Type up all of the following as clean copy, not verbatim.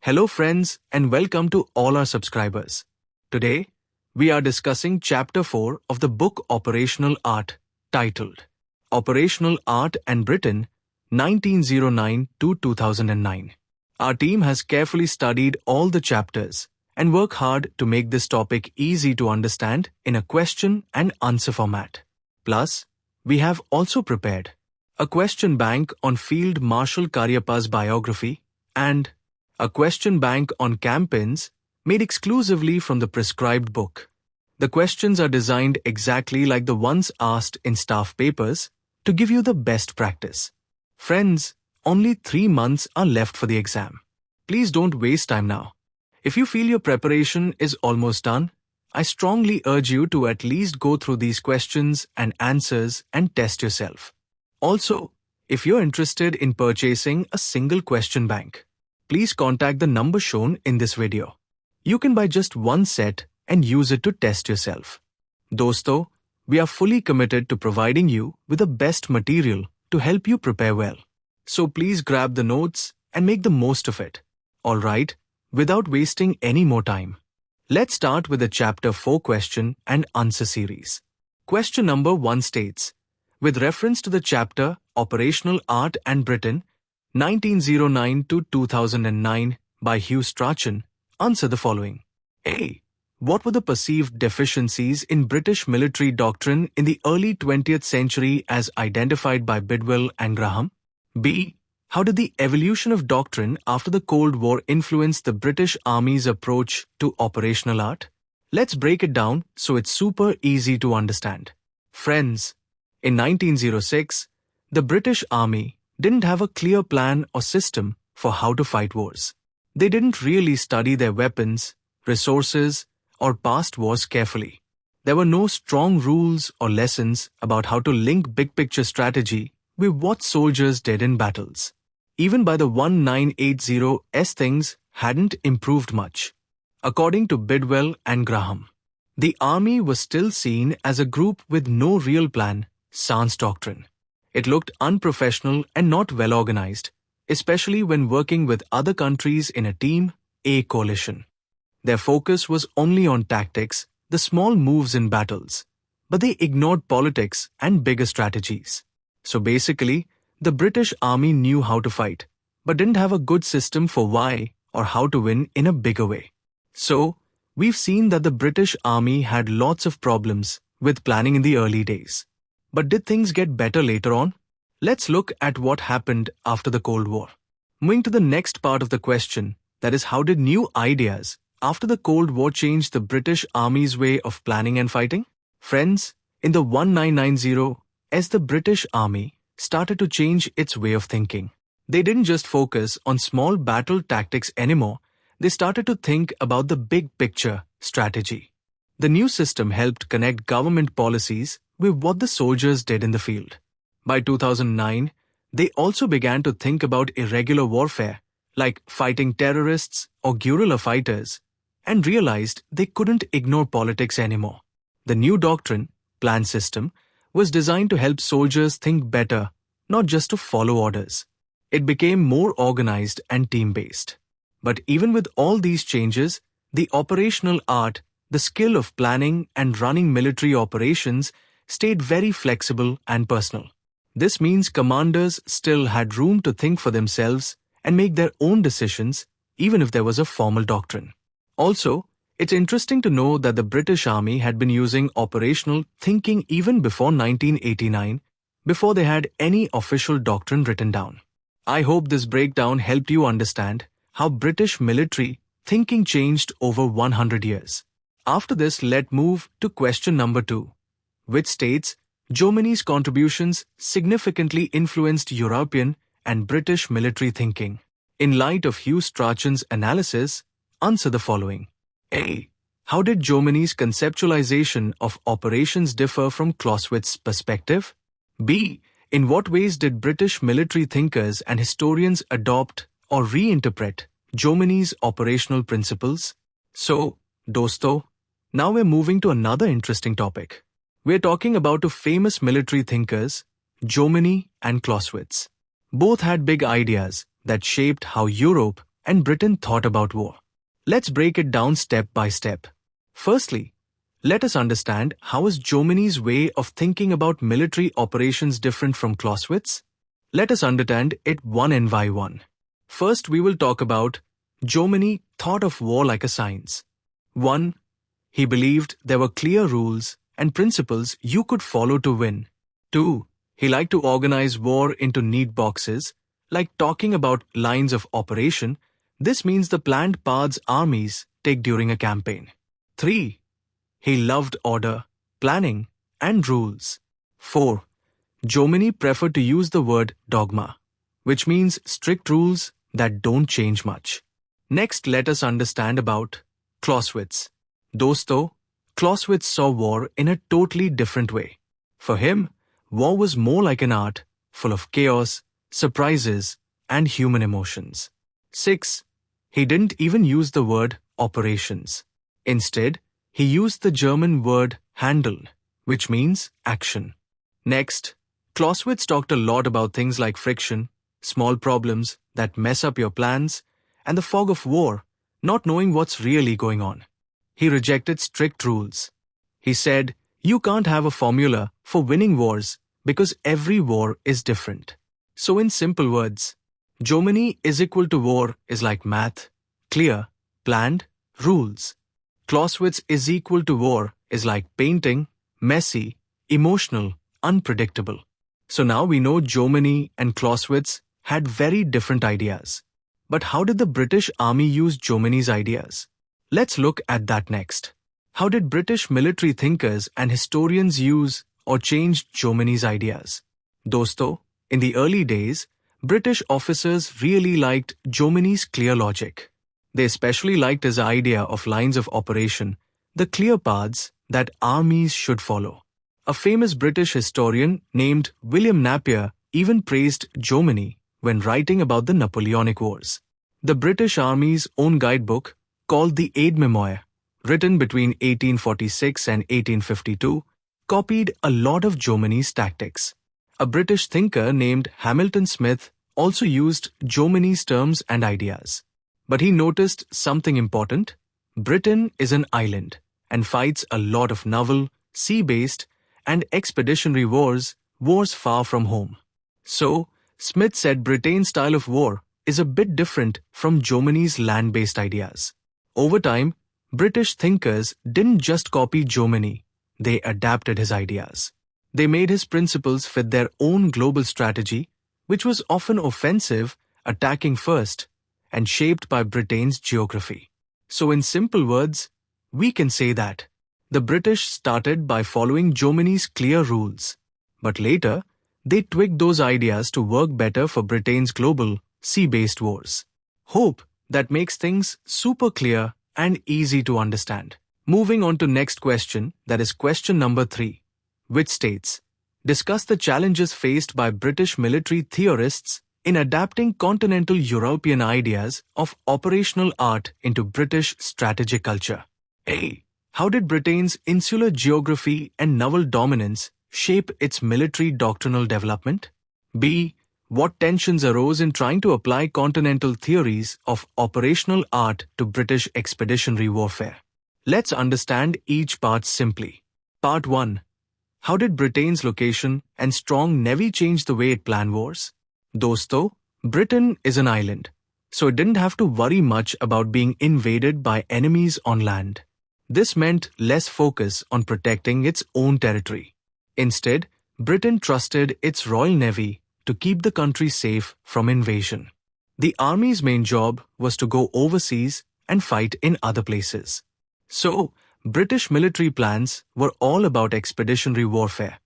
Hello friends and welcome to all our subscribers. Today, we are discussing Chapter 4 of the book Operational Art, titled Operational Art and Britain, 1909 to 2009. Our team has carefully studied all the chapters and worked hard to make this topic easy to understand in a question and answer format. Plus, we have also prepared a question bank on Field Marshal Cariappa's biography and a question bank on campaigns made exclusively from the prescribed book. The questions are designed exactly like the ones asked in staff papers to give you the best practice. Friends, only 3 months are left for the exam. Please don't waste time now. If you feel your preparation is almost done, I strongly urge you to at least go through these questions and answers and test yourself. Also, if you're interested in purchasing a single question bank, please contact the number shown in this video. You can buy just one set and use it to test yourself. Dosto, we are fully committed to providing you with the best material to help you prepare well. So please grab the notes and make the most of it. Alright, without wasting any more time, let's start with the Chapter 4 question and answer series. Question number 1 states, with reference to the chapter Operational Art and Britain, 1909 to 2009 by Hugh Strachan, answer the following. A. What were the perceived deficiencies in British military doctrine in the early 20th century as identified by Bidwell and Graham? B. How did the evolution of doctrine after the Cold War influence the British Army's approach to operational art? Let's break it down so it's super easy to understand. Friends, in 1906, the British Army didn't have a clear plan or system for how to fight wars. They didn't really study their weapons, resources, or past wars carefully. There were no strong rules or lessons about how to link big-picture strategy with what soldiers did in battles. Even by the 1980s, things hadn't improved much. According to Bidwell and Graham, the army was still seen as a group with no real plan, sans doctrine. It looked unprofessional and not well organized, especially when working with other countries in a team, a coalition. Their focus was only on tactics, the small moves in battles, but they ignored politics and bigger strategies. So basically, the British Army knew how to fight, but didn't have a good system for why or how to win in a bigger way. So, we've seen that the British Army had lots of problems with planning in the early days. But did things get better later on? Let's look at what happened after the Cold War. Moving to the next part of the question, that is, how did new ideas after the Cold War change the British Army's way of planning and fighting? Friends, in the 1990s, as the British Army started to change its way of thinking. They didn't just focus on small battle tactics anymore, they started to think about the big picture strategy. The new system helped connect government policies with what the soldiers did in the field. By 2009, they also began to think about irregular warfare, like fighting terrorists or guerrilla fighters, and realized they couldn't ignore politics anymore. The new doctrine, plan system, was designed to help soldiers think better, not just to follow orders. It became more organized and team-based. But even with all these changes, the operational art, the skill of planning and running military operations, stayed very flexible and personal. This means commanders still had room to think for themselves and make their own decisions, even if there was a formal doctrine. Also, it's interesting to know that the British Army had been using operational thinking even before 1989, before they had any official doctrine written down. I hope this breakdown helped you understand how British military thinking changed over 100 years. After this, let's move to question number 2, which states, Germany's contributions significantly influenced European and British military thinking. In light of Hugh Strachan's analysis, answer the following. A. How did Germany's conceptualization of operations differ from Clausewitz's perspective? B. In what ways did British military thinkers and historians adopt or reinterpret Germany's operational principles? So, dosto, now we're moving to another interesting topic. We're talking about two famous military thinkers, Germany and Clausewitz. Both had big ideas that shaped how Europe and Britain thought about war. Let's break it down step by step. Firstly, let us understand how is Germany's way of thinking about military operations different from Clausewitz? Let us understand it one by one. First, we will talk about Germany thought of war like a science. 1. He believed there were clear rules and principles you could follow to win. 2. He liked to organize war into neat boxes, like talking about lines of operation. This means the planned paths armies take during a campaign. 3. He loved order, planning, and rules. 4. Germany preferred to use the word dogma, which means strict rules that don't change much. Next, let us understand about Clausewitz. Dosto, Clausewitz saw war in a totally different way. For him, war was more like an art, full of chaos, surprises, and human emotions. 6. He didn't even use the word operations. Instead, he used the German word Handeln, which means action. Next, Clausewitz talked a lot about things like friction, small problems that mess up your plans, and the fog of war, not knowing what's really going on. He rejected strict rules. He said, you can't have a formula for winning wars because every war is different. So in simple words, Germany is equal to war is like math, clear, planned, rules. Clausewitz is equal to war is like painting, messy, emotional, unpredictable. So now we know Germany and Clausewitz had very different ideas. But how did the British Army use Germany's ideas? Let's look at that next. How did British military thinkers and historians use or change Germany's ideas? Dosto, in the early days, British officers really liked Germany's clear logic. They especially liked his idea of lines of operation, the clear paths that armies should follow. A famous British historian named William Napier even praised Germany when writing about the Napoleonic Wars. The British Army's own guidebook, called the Aide-Memoire, written between 1846 and 1852, copied a lot of Germany's tactics. A British thinker named Hamilton Smith also used Germany's terms and ideas. But he noticed something important. Britain is an island and fights a lot of naval, sea-based, and expeditionary wars far from home. So, Smith said Britain's style of war is a bit different from Germany's land-based ideas. Over time, British thinkers didn't just copy Germany, they adapted his ideas. They made his principles fit their own global strategy, which was often offensive, attacking first, and shaped by Britain's geography. So in simple words, we can say that the British started by following Germany's clear rules, but later, they tweaked those ideas to work better for Britain's global, sea-based wars. Hope that makes things super clear and easy to understand. Moving on to next question, that is question number 3, which states, discuss the challenges faced by British military theorists in adapting continental European ideas of operational art into British strategic culture. A. How did Britain's insular geography and naval dominance shape its military doctrinal development? B. What tensions arose in trying to apply continental theories of operational art to British expeditionary warfare? Let's understand each part simply. Part 1. How did Britain's location and strong navy change the way it planned wars? Dosto, Britain is an island, so it didn't have to worry much about being invaded by enemies on land. This meant less focus on protecting its own territory. Instead, Britain trusted its Royal Navy to keep the country safe from invasion. The army's main job was to go overseas and fight in other places. So, British military plans were all about expeditionary warfare.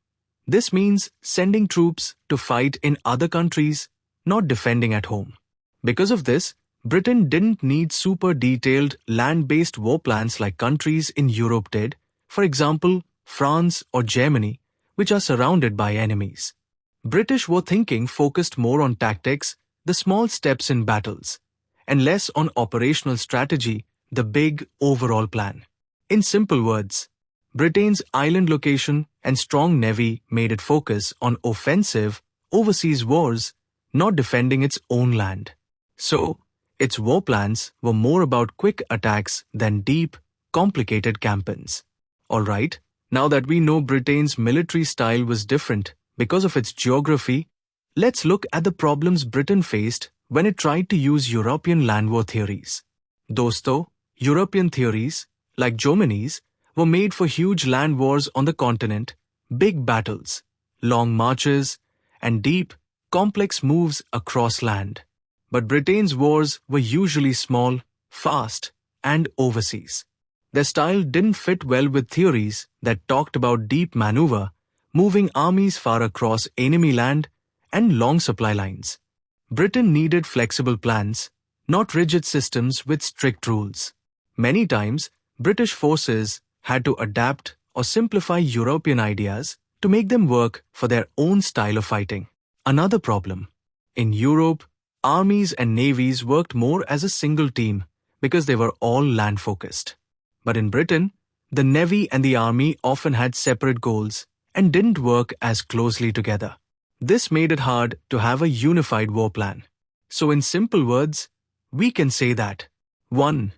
This means sending troops to fight in other countries, not defending at home. Because of this, Britain didn't need super detailed land-based war plans like countries in Europe did, for example, France or Germany, which are surrounded by enemies. British war thinking focused more on tactics, the small steps in battles, and less on operational strategy, the big overall plan. In simple words, Britain's island location and strong navy made it focus on offensive, overseas wars, not defending its own land. So, Its war plans were more about quick attacks than deep, complicated campaigns. Alright, now that we know Britain's military style was different because of its geography, let's look at the problems Britain faced when it tried to use European land war theories. Dosto, European theories, like Germany's, were made for huge land wars on the continent, big battles, long marches, and deep, complex moves across land. But Britain's wars were usually small, fast, and overseas. Their style didn't fit well with theories that talked about deep maneuver, moving armies far across enemy land, and long supply lines. Britain needed flexible plans, not rigid systems with strict rules. Many times, British forces had to adapt or simplify European ideas to make them work for their own style of fighting. Another problem. In Europe, armies and navies worked more as a single team because they were all land-focused. But in Britain, the navy and the army often had separate goals and didn't work as closely together. This made it hard to have a unified war plan. So in simple words, we can say that 1.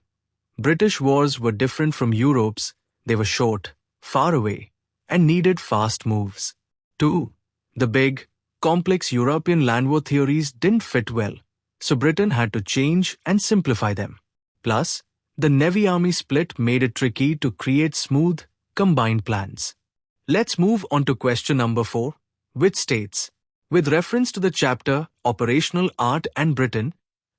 British wars were different from Europe's. They were short, far away, and needed fast moves. 2. The big, complex European land war theories didn't fit well, so Britain had to change and simplify them. Plus, the Navy-Army split made it tricky to create smooth, combined plans. Let's move on to question number 4, which states, with reference to the chapter Operational Art and Britain,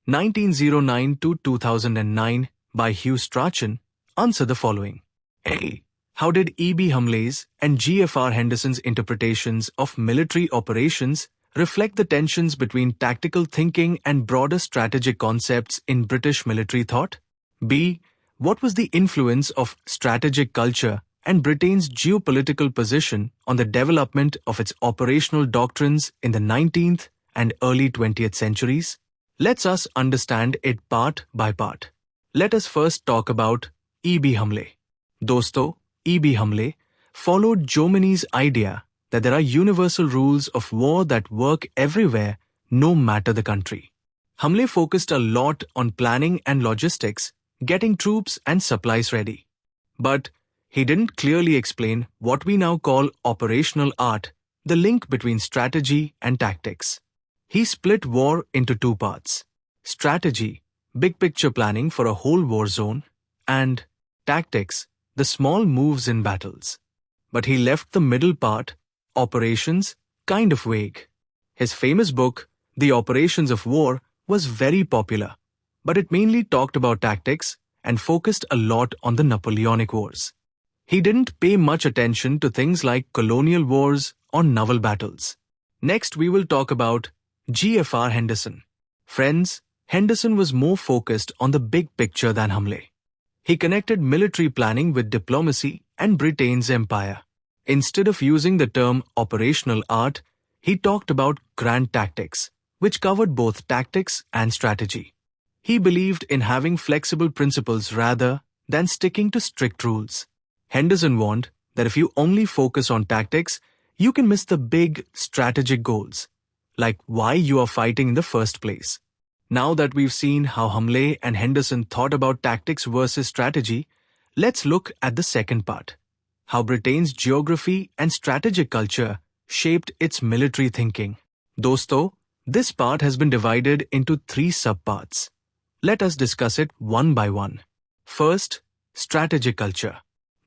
1909 to 2009 by Hugh Strachan, answer the following. A. How did E.B. Humley's and G.F.R. Henderson's interpretations of military operations reflect the tensions between tactical thinking and broader strategic concepts in British military thought? B. What was the influence of strategic culture and Britain's geopolitical position on the development of its operational doctrines in the 19th and early 20th centuries? Let us understand it part by part. Let us first talk about E.B. Humley. Dosto, E.B. Humley followed Germany's idea that there are universal rules of war that work everywhere, no matter the country. Humley focused a lot on planning and logistics, getting troops and supplies ready. But he didn't clearly explain what we now call operational art, the link between strategy and tactics. He split war into two parts: strategy, big picture planning for a whole war zone, and tactics, the small moves in battles. But he left the middle part, operations, kind of vague. His famous book, The Operations of War, was very popular, but it mainly talked about tactics and focused a lot on the Napoleonic Wars. He didn't pay much attention to things like colonial wars or naval battles. Next, we will talk about G.F.R. Henderson. Friends, Henderson was more focused on the big picture than Humley. He connected military planning with diplomacy and Britain's empire. Instead of using the term operational art, he talked about grand tactics, which covered both tactics and strategy. He believed in having flexible principles rather than sticking to strict rules. Henderson warned that if you only focus on tactics, you can miss the big strategic goals, like why you are fighting in the first place. Now that we've seen how Humley and Henderson thought about tactics versus strategy, let's look at the second part: how Britain's geography and strategic culture shaped its military thinking. Dosto, this part has been divided into 3 subparts. Let us discuss it one by one. First, strategic culture.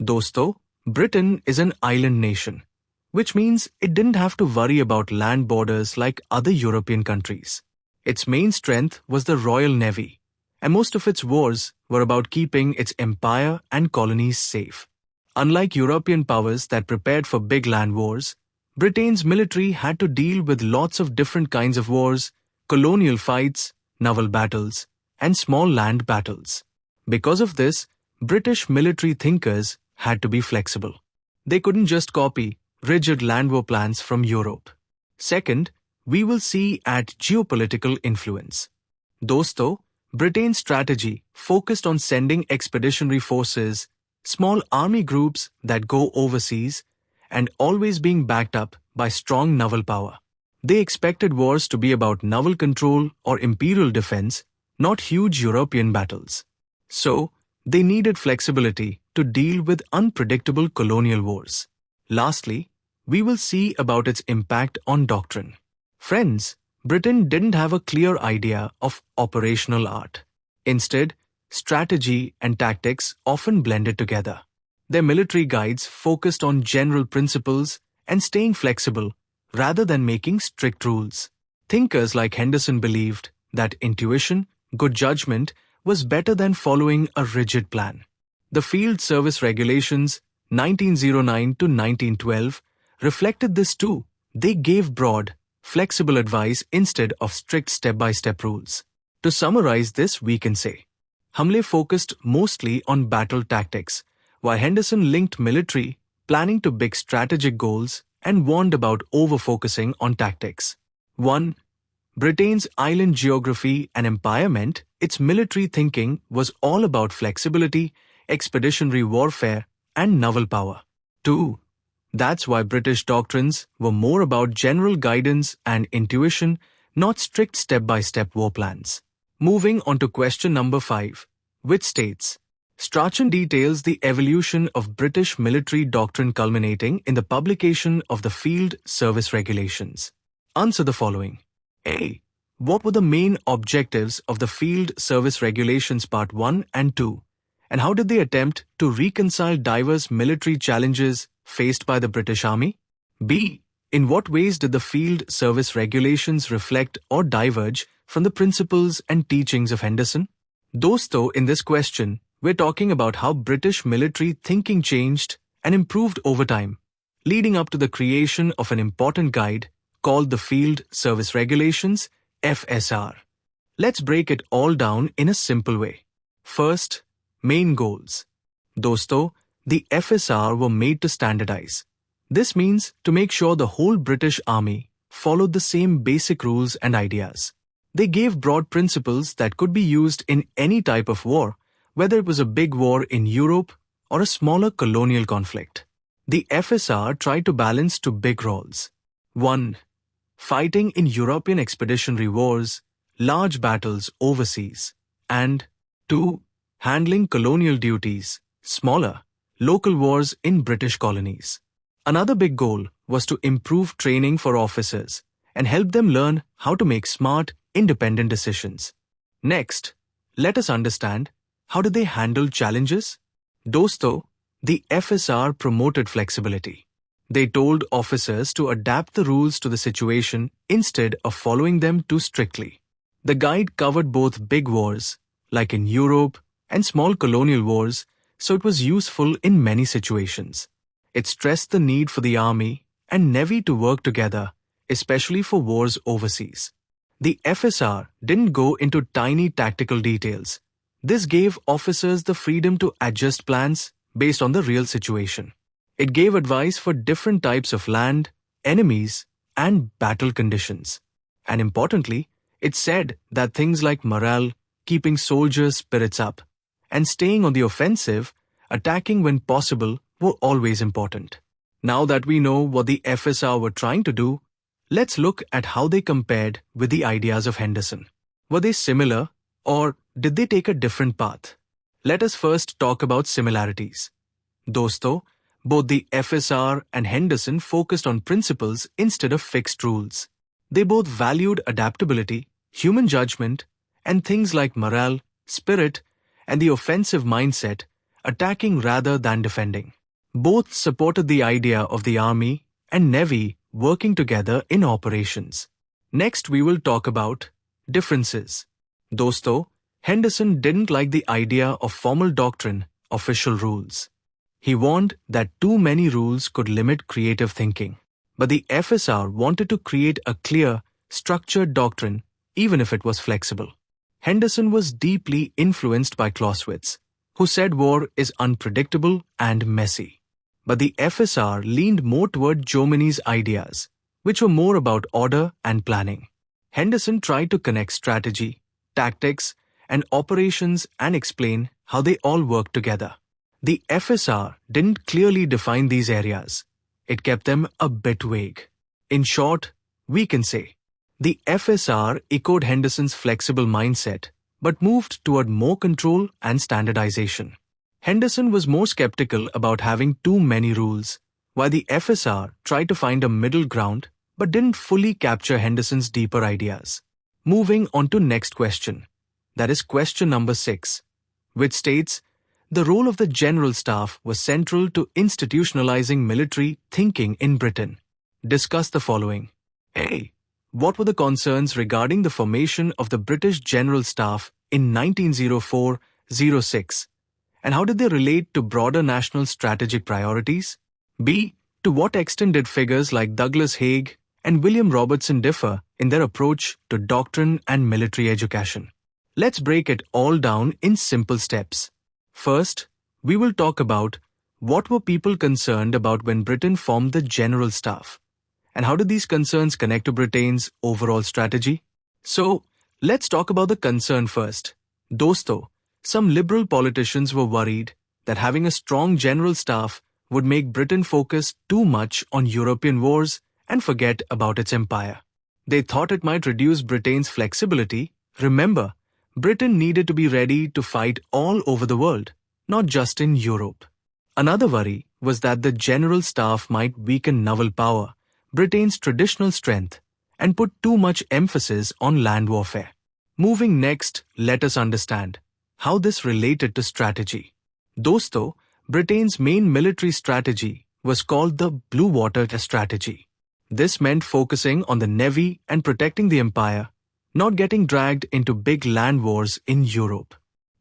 Dosto, Britain is an island nation, which means it didn't have to worry about land borders like other European countries. Its main strength was the Royal Navy, and most of its wars were about keeping its empire and colonies safe. Unlike European powers that prepared for big land wars, Britain's military had to deal with lots of different kinds of wars, colonial fights, naval battles, and small land battles. Because of this, British military thinkers had to be flexible. They couldn't just copy rigid land war plans from Europe. Second, we will see at geopolitical influence. Dosto, Britain's strategy focused on sending expeditionary forces, small army groups that go overseas, and always being backed up by strong naval power. They expected wars to be about naval control or imperial defense, not huge European battles. So, they needed flexibility to deal with unpredictable colonial wars. Lastly, we will see about its impact on doctrine. Friends, Britain didn't have a clear idea of operational art. Instead, strategy and tactics often blended together. Their military guides focused on general principles and staying flexible rather than making strict rules. Thinkers like Henderson believed that intuition, good judgment, was better than following a rigid plan. The Field Service Regulations 1909 to 1912 reflected this too. They gave broad, flexible advice instead of strict step-by-step rules. To summarize this, we can say, Hamle focused mostly on battle tactics, while Henderson linked military planning to big strategic goals and warned about over-focusing on tactics. 1. Britain's island geography and empire meant its military thinking was all about flexibility, expeditionary warfare, and naval power. 2. That's why British doctrines were more about general guidance and intuition, not strict step-by-step war plans. Moving on to question number 5, which states, Strachan details the evolution of British military doctrine culminating in the publication of the Field Service Regulations. Answer the following. A. What were the main objectives of the Field Service Regulations Part 1 and 2, and how did they attempt to reconcile diverse military challenges faced by the British Army? B. In what ways did the Field Service Regulations reflect or diverge from the principles and teachings of Henderson? Dosto, in this question, we're talking about how British military thinking changed and improved over time, leading up to the creation of an important guide called the Field Service Regulations, FSR. Let's break it all down in a simple way. First, main goals. Dosto, the FSR were made to standardize. This means to make sure the whole British Army followed the same basic rules and ideas. They gave broad principles that could be used in any type of war, whether it was a big war in Europe or a smaller colonial conflict. The FSR tried to balance two big roles. 1. Fighting in European expeditionary wars, large battles overseas. And 2. Handling colonial duties, smaller, local wars in British colonies. Another big goal was to improve training for officers and help them learn how to make smart, independent decisions. Next, let us understand how did they handle challenges? Dosto, the FSR promoted flexibility. They told officers to adapt the rules to the situation instead of following them too strictly. The guide covered both big wars, like in Europe, and small colonial wars, so it was useful in many situations. It stressed the need for the army and navy to work together, especially for wars overseas. The FSR didn't go into tiny tactical details. This gave officers the freedom to adjust plans based on the real situation. It gave advice for different types of land, enemies, and battle conditions. And importantly, it said that things like morale, keeping soldiers' spirits up, and staying on the offensive, attacking when possible, were always important. Now that we know what the FSR were trying to do, let's look at how they compared with the ideas of Henderson. Were they similar, or did they take a different path? Let us first talk about similarities. Dosto, both the FSR and Henderson focused on principles instead of fixed rules. They both valued adaptability, human judgment, and things like morale, spirit, and the offensive mindset, attacking rather than defending. Both supported the idea of the army and navy working together in operations. Next, we will talk about differences. Dosto, Henderson didn't like the idea of formal doctrine, official rules. He warned that too many rules could limit creative thinking. But the FSR wanted to create a clear, structured doctrine, even if it was flexible. Henderson was deeply influenced by Clausewitz, who said war is unpredictable and messy. But the FSR leaned more toward Jomini's ideas, which were more about order and planning. Henderson tried to connect strategy, tactics, and operations and explain how they all worked together. The FSR didn't clearly define these areas. It kept them a bit vague. In short, we can say, the FSR echoed Henderson's flexible mindset, but moved toward more control and standardization. Henderson was more skeptical about having too many rules, while the FSR tried to find a middle ground but didn't fully capture Henderson's deeper ideas. Moving on to next question, that is question number 6, which states, the role of the General Staff was central to institutionalizing military thinking in Britain. Discuss the following. A. What were the concerns regarding the formation of the British General Staff in 1904-06, and how did they relate to broader national strategic priorities? B. To what extent did figures like Douglas Haig and William Robertson differ in their approach to doctrine and military education? Let's break it all down in simple steps. First, we will talk about what were people concerned about when Britain formed the General Staff, and how did these concerns connect to Britain's overall strategy? So, let's talk about the concern first. Dosto, some liberal politicians were worried that having a strong General Staff would make Britain focus too much on European wars and forget about its empire. They thought it might reduce Britain's flexibility. Remember, Britain needed to be ready to fight all over the world, not just in Europe. Another worry was that the General Staff might weaken naval power, Britain's traditional strength, and put too much emphasis on land warfare. Moving next, let us understand how this related to strategy. Dosto, Britain's main military strategy was called the Blue Water Strategy. This meant focusing on the navy and protecting the empire, not getting dragged into big land wars in Europe.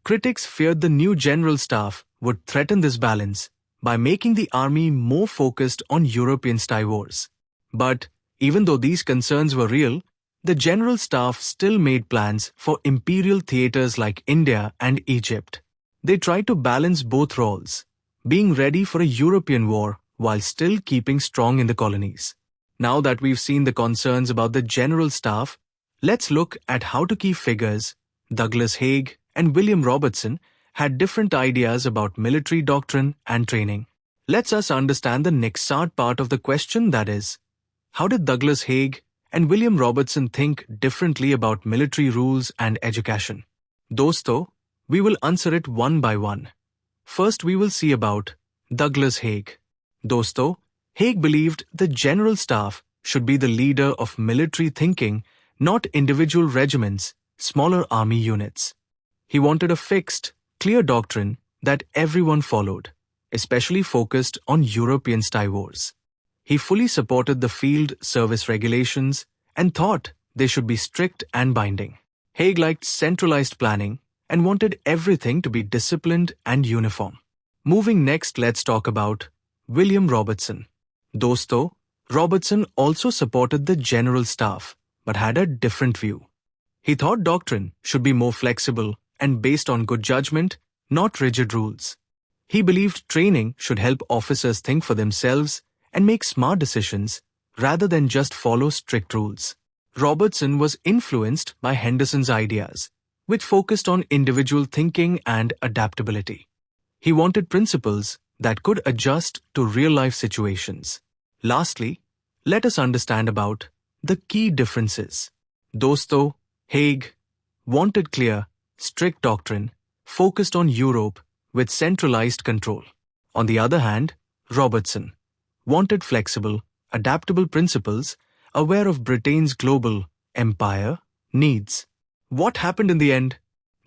Critics feared the new General Staff would threaten this balance by making the army more focused on European-style wars. But even though these concerns were real, the General Staff still made plans for imperial theaters like India and Egypt. They tried to balance both roles, being ready for a European war while still keeping strong in the colonies. Now that we've seen the concerns about the General Staff, let's look at how two key figures, Douglas Haig and William Robertson, had different ideas about military doctrine and training. Let's us understand the next part of the question, that is, how did Douglas Haig and William Robertson think differently about military rules and education? Dosto, we will answer it one by one. First, we will see about Douglas Haig. Dosto, Haig believed the General Staff should be the leader of military thinking, not individual regiments, smaller army units. He wanted a fixed, clear doctrine that everyone followed, especially focused on European-style wars. He fully supported the field service regulations and thought they should be strict and binding. Haig liked centralized planning and wanted everything to be disciplined and uniform. Moving next, let's talk about William Robertson. Dosto, Robertson also supported the General Staff, but had a different view. He thought doctrine should be more flexible and based on good judgment, not rigid rules. He believed training should help officers think for themselves and make smart decisions rather than just follow strict rules. Robertson was influenced by Henderson's ideas, which focused on individual thinking and adaptability. He wanted principles that could adjust to real-life situations. Lastly, let us understand about the key differences. Dosto, Haig, wanted clear, strict doctrine, focused on Europe with centralized control. On the other hand, Robertson wanted flexible, adaptable principles, aware of Britain's global empire needs. What happened in the end?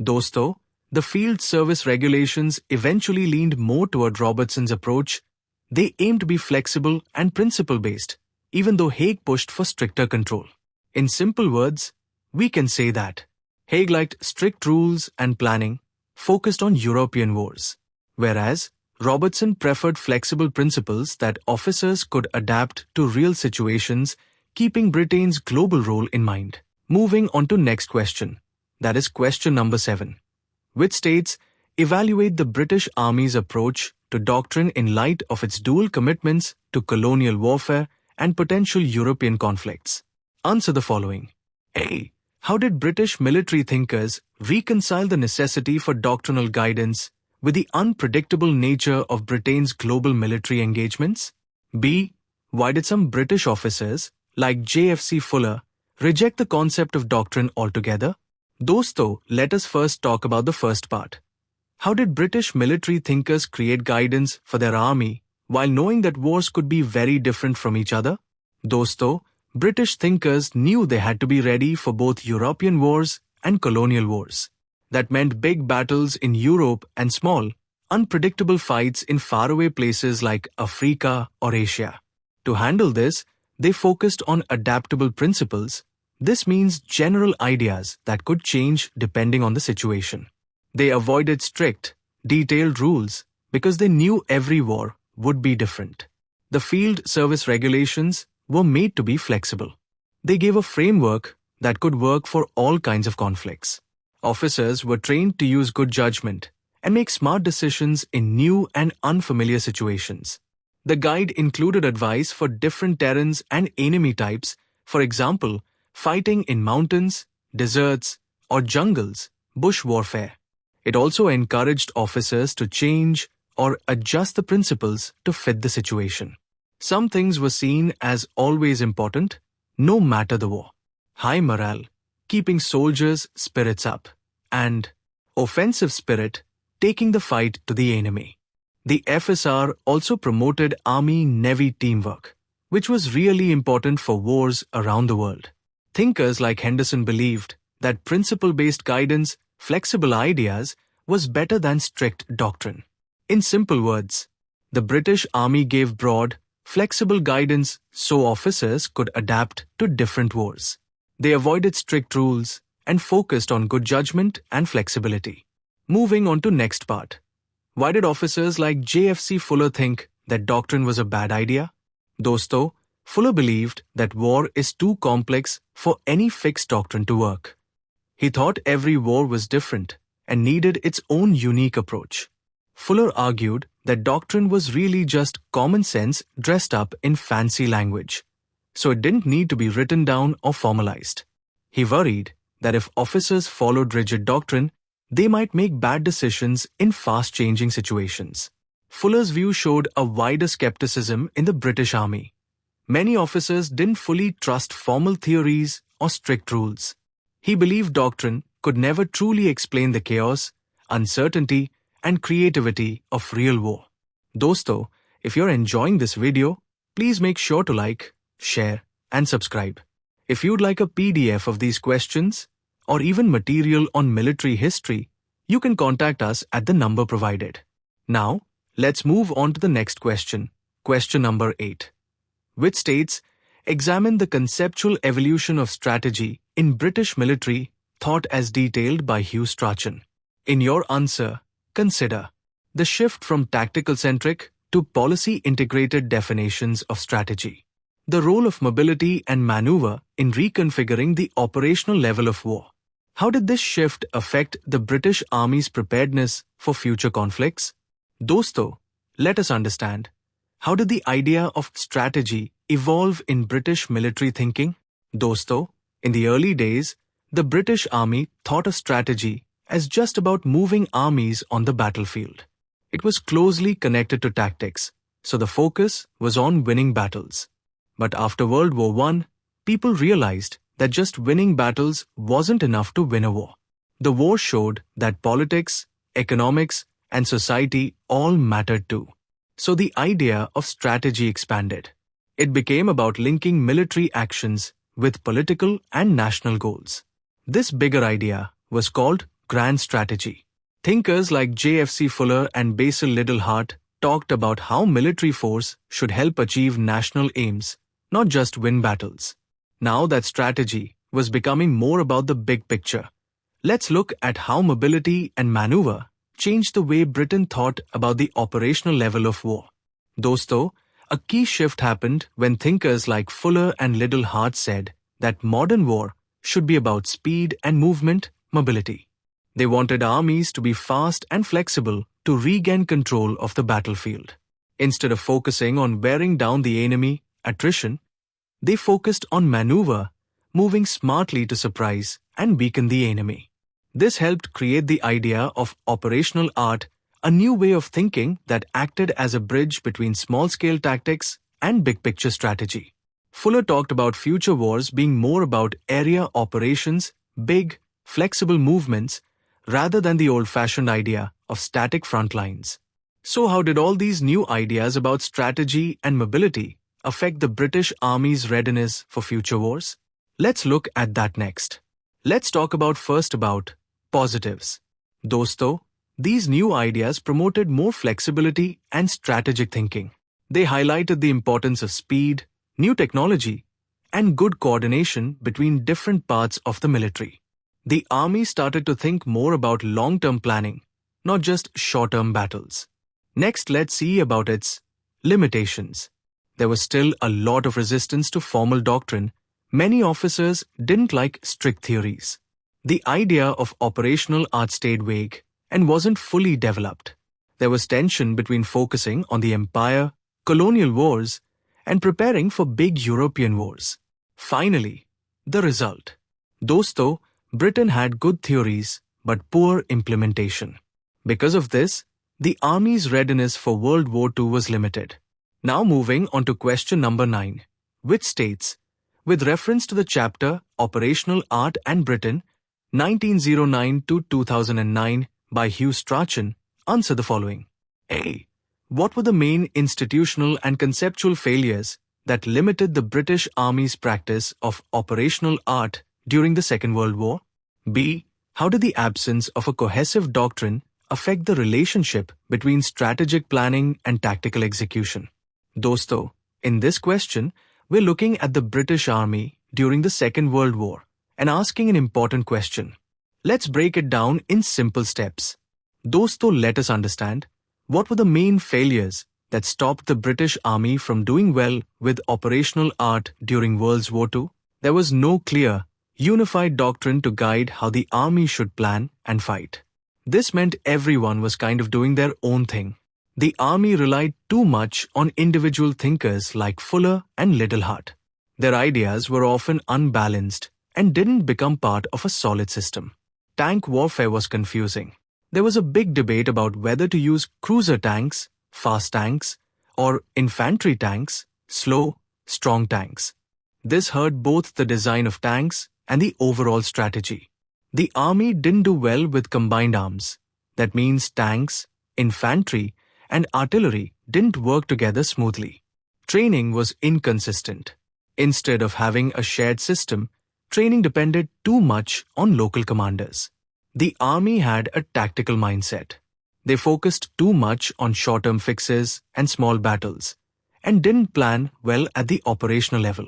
Dosto, the field service regulations eventually leaned more toward Robertson's approach. They aimed to be flexible and principle-based, even though Haig pushed for stricter control. In simple words, we can say that Haig liked strict rules and planning, focused on European wars, whereas Robertson preferred flexible principles that officers could adapt to real situations, keeping Britain's global role in mind. Moving on to next question, that is question number 7, which states, evaluate the British Army's approach to doctrine in light of its dual commitments to colonial warfare and potential European conflicts. Answer the following. A. How did British military thinkers reconcile the necessity for doctrinal guidance with the unpredictable nature of Britain's global military engagements? B. Why did some British officers, like J.F.C. Fuller, reject the concept of doctrine altogether? Dosto, let us first talk about the first part. How did British military thinkers create guidance for their army while knowing that wars could be very different from each other? Dosto, British thinkers knew they had to be ready for both European wars and colonial wars. That meant big battles in Europe and small, unpredictable fights in faraway places like Africa or Asia. To handle this, they focused on adaptable principles. This means general ideas that could change depending on the situation. They avoided strict, detailed rules because they knew every war would be different. The field service regulations were made to be flexible. They gave a framework that could work for all kinds of conflicts. Officers were trained to use good judgment and make smart decisions in new and unfamiliar situations. The guide included advice for different terrains and enemy types, for example, fighting in mountains, deserts, or jungles, bush warfare. It also encouraged officers to change or adjust the principles to fit the situation. Some things were seen as always important, no matter the war. High morale, keeping soldiers' spirits up, and offensive spirit, taking the fight to the enemy. The FSR also promoted Army-Navy teamwork, which was really important for wars around the world. Thinkers like Henderson believed that principle-based guidance, flexible ideas, was better than strict doctrine. In simple words, the British Army gave broad, flexible guidance so officers could adapt to different wars. They avoided strict rules and focused on good judgment and flexibility. Moving on to next part. Why did officers like JFC Fuller think that doctrine was a bad idea? Dosto, Fuller believed that war is too complex for any fixed doctrine to work. He thought every war was different and needed its own unique approach. Fuller argued that doctrine was really just common sense dressed up in fancy language, so it didn't need to be written down or formalized. He worried that if officers followed rigid doctrine, they might make bad decisions in fast-changing situations. Fuller's view showed a wider skepticism in the British Army. Many officers didn't fully trust formal theories or strict rules. He believed doctrine could never truly explain the chaos, uncertainty, and creativity of real war. Dosto, if you're enjoying this video, please make sure to like, share, and subscribe. If you'd like a PDF of these questions, or even material on military history, you can contact us at the number provided. Now, let's move on to the next question, question number 8, which states, examine the conceptual evolution of strategy in British military thought as detailed by Hugh Strachan. In your answer, consider the shift from tactical-centric to policy-integrated definitions of strategy, the role of mobility and maneuver in reconfiguring the operational level of war. How did this shift affect the British Army's preparedness for future conflicts? Dosto, let us understand. How did the idea of strategy evolve in British military thinking? Dosto, in the early days, the British Army thought of strategy as just about moving armies on the battlefield. It was closely connected to tactics, so the focus was on winning battles. But after World War I, people realized that just winning battles wasn't enough to win a war. The war showed that politics, economics, and society all mattered too. So the idea of strategy expanded. It became about linking military actions with political and national goals. This bigger idea was called grand strategy. Thinkers like JFC Fuller and Basil Liddell Hart talked about how military force should help achieve national aims, not just win battles. Now that strategy was becoming more about the big picture. Let's look at how mobility and maneuver changed the way Britain thought about the operational level of war. Dosto, a key shift happened when thinkers like Fuller and Liddell Hart said that modern war should be about speed and movement, mobility. They wanted armies to be fast and flexible to regain control of the battlefield. Instead of focusing on wearing down the enemy, attrition, they focused on maneuver, moving smartly to surprise and weaken the enemy. This helped create the idea of operational art, a new way of thinking that acted as a bridge between small-scale tactics and big-picture strategy. Fuller talked about future wars being more about area operations, big, flexible movements, rather than the old-fashioned idea of static front lines. So how did all these new ideas about strategy and mobility affect the British Army's readiness for future wars? Let's look at that next. Let's talk first about positives. Dosto, these new ideas promoted more flexibility and strategic thinking. They highlighted the importance of speed, new technology, and good coordination between different parts of the military. The army started to think more about long-term planning, not just short-term battles. Next, let's see about its limitations. There was still a lot of resistance to formal doctrine. Many officers didn't like strict theories. The idea of operational art stayed vague and wasn't fully developed. There was tension between focusing on the empire, colonial wars, and preparing for big European wars. Finally, the result. Dosto, Britain had good theories but poor implementation. Because of this, the army's readiness for World War II was limited. Now moving on to question number 9, which states, with reference to the chapter Operational Art and Britain, 1909 to 2009 by Hugh Strachan, answer the following. A. What were the main institutional and conceptual failures that limited the British Army's practice of operational art during the Second World War? B. How did the absence of a cohesive doctrine affect the relationship between strategic planning and tactical execution? Dosto, in this question, we're looking at the British Army during the Second World War and asking an important question. Let's break it down in simple steps. Dosto, let us understand what were the main failures that stopped the British Army from doing well with operational art during World War II. There was no clear, unified doctrine to guide how the army should plan and fight. This meant everyone was kind of doing their own thing. The army relied too much on individual thinkers like Fuller and Littleheart. Their ideas were often unbalanced and didn't become part of a solid system. Tank warfare was confusing. There was a big debate about whether to use cruiser tanks, fast tanks, or infantry tanks, slow, strong tanks. This hurt both the design of tanks and the overall strategy. The army didn't do well with combined arms. That means tanks, infantry, and artillery didn't work together smoothly. Training was inconsistent. Instead of having a shared system, training depended too much on local commanders. The army had a tactical mindset. They focused too much on short-term fixes and small battles, and didn't plan well at the operational level.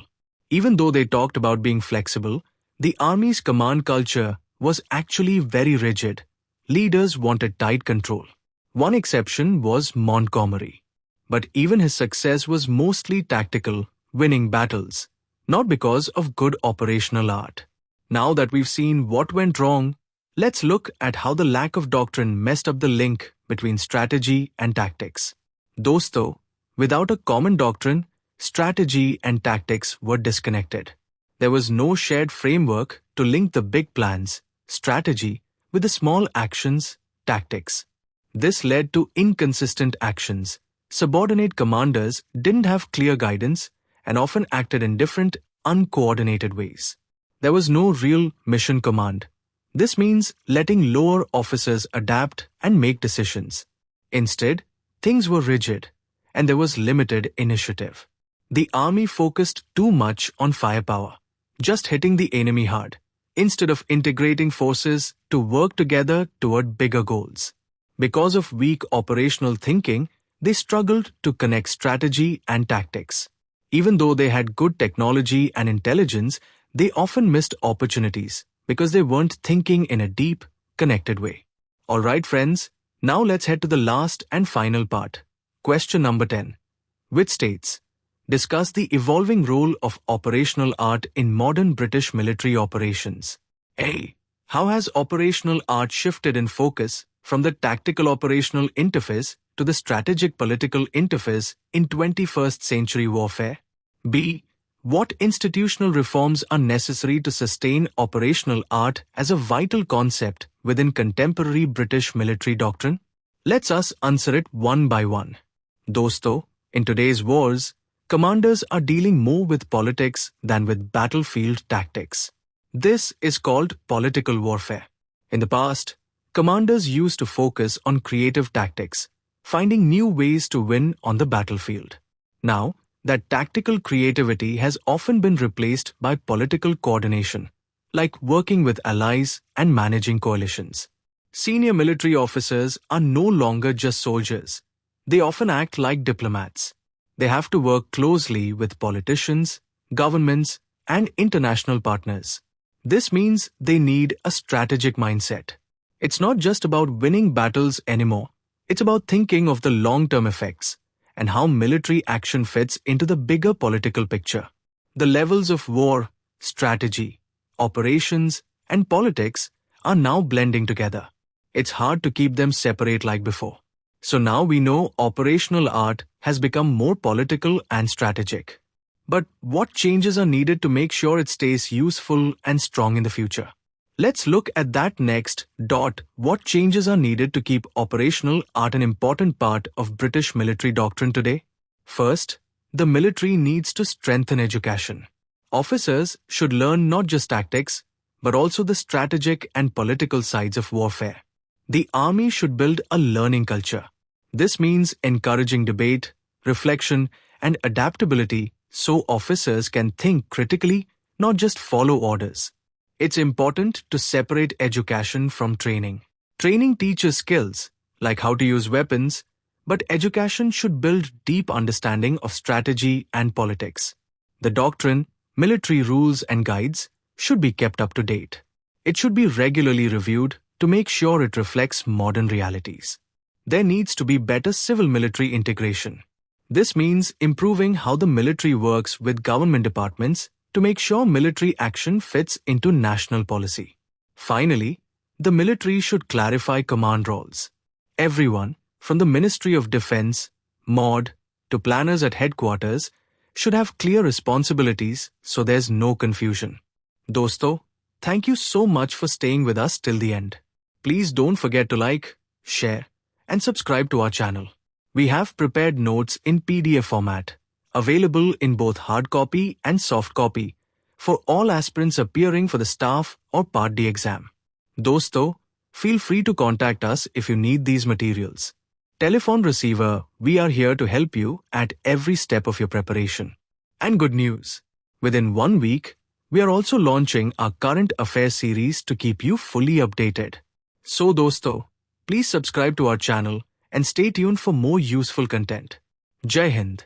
Even though they talked about being flexible, the army's command culture was actually very rigid. Leaders wanted tight control. One exception was Montgomery. But even his success was mostly tactical, winning battles, not because of good operational art. Now that we've seen what went wrong, let's look at how the lack of doctrine messed up the link between strategy and tactics. Dosto, without a common doctrine, strategy and tactics were disconnected. There was no shared framework to link the big plans, strategy, with the small actions, tactics. This led to inconsistent actions. Subordinate commanders didn't have clear guidance and often acted in different, uncoordinated ways. There was no real mission command. This means letting lower officers adapt and make decisions. Instead, things were rigid, and there was limited initiative. The army focused too much on firepower, just hitting the enemy hard, instead of integrating forces to work together toward bigger goals. Because of weak operational thinking, they struggled to connect strategy and tactics. Even though they had good technology and intelligence, they often missed opportunities because they weren't thinking in a deep, connected way. Alright friends, now let's head to the last and final part. Question number 10, which states, discuss the evolving role of operational art in modern British military operations. A. How has operational art shifted in focus from the tactical operational interface to the strategic political interface in 21st century warfare? B. What institutional reforms are necessary to sustain operational art as a vital concept within contemporary British military doctrine? Let's us answer it one by one. Dosto, in today's wars, commanders are dealing more with politics than with battlefield tactics. This is called political warfare. In the past, commanders used to focus on creative tactics, finding new ways to win on the battlefield. Now, that tactical creativity has often been replaced by political coordination, like working with allies and managing coalitions. Senior military officers are no longer just soldiers. They often act like diplomats. They have to work closely with politicians, governments, and international partners. This means they need a strategic mindset. It's not just about winning battles anymore. It's about thinking of the long-term effects and how military action fits into the bigger political picture. The levels of war, strategy, operations, and politics are now blending together. It's hard to keep them separate like before. So now we know operational art has become more political and strategic. But what changes are needed to make sure it stays useful and strong in the future? Let's look at that next. What changes are needed to keep operational art an important part of British military doctrine today? First, the military needs to strengthen education. Officers should learn not just tactics, but also the strategic and political sides of warfare. The army should build a learning culture. This means encouraging debate, reflection, and adaptability so officers can think critically, not just follow orders. It's important to separate education from training. Training teaches skills, like how to use weapons, but education should build deep understanding of strategy and politics. The doctrine, military rules and guides should be kept up to date. It should be regularly reviewed to make sure it reflects modern realities. There needs to be better civil-military integration. This means improving how the military works with government departments to make sure military action fits into national policy. Finally, the military should clarify command roles. Everyone, from the Ministry of Defense, MOD, to planners at headquarters, should have clear responsibilities so there's no confusion. Dosto, thank you so much for staying with us till the end. Please don't forget to like, share, and subscribe to our channel. We have prepared notes in PDF format, available in both hard copy and soft copy, for all aspirants appearing for the staff or Part D exam. Dosto, feel free to contact us if you need these materials. Telephone receiver, we are here to help you at every step of your preparation. And good news, within 1 week, we are also launching our current affairs series to keep you fully updated. So Dosto, please subscribe to our channel and stay tuned for more useful content. Jai Hind.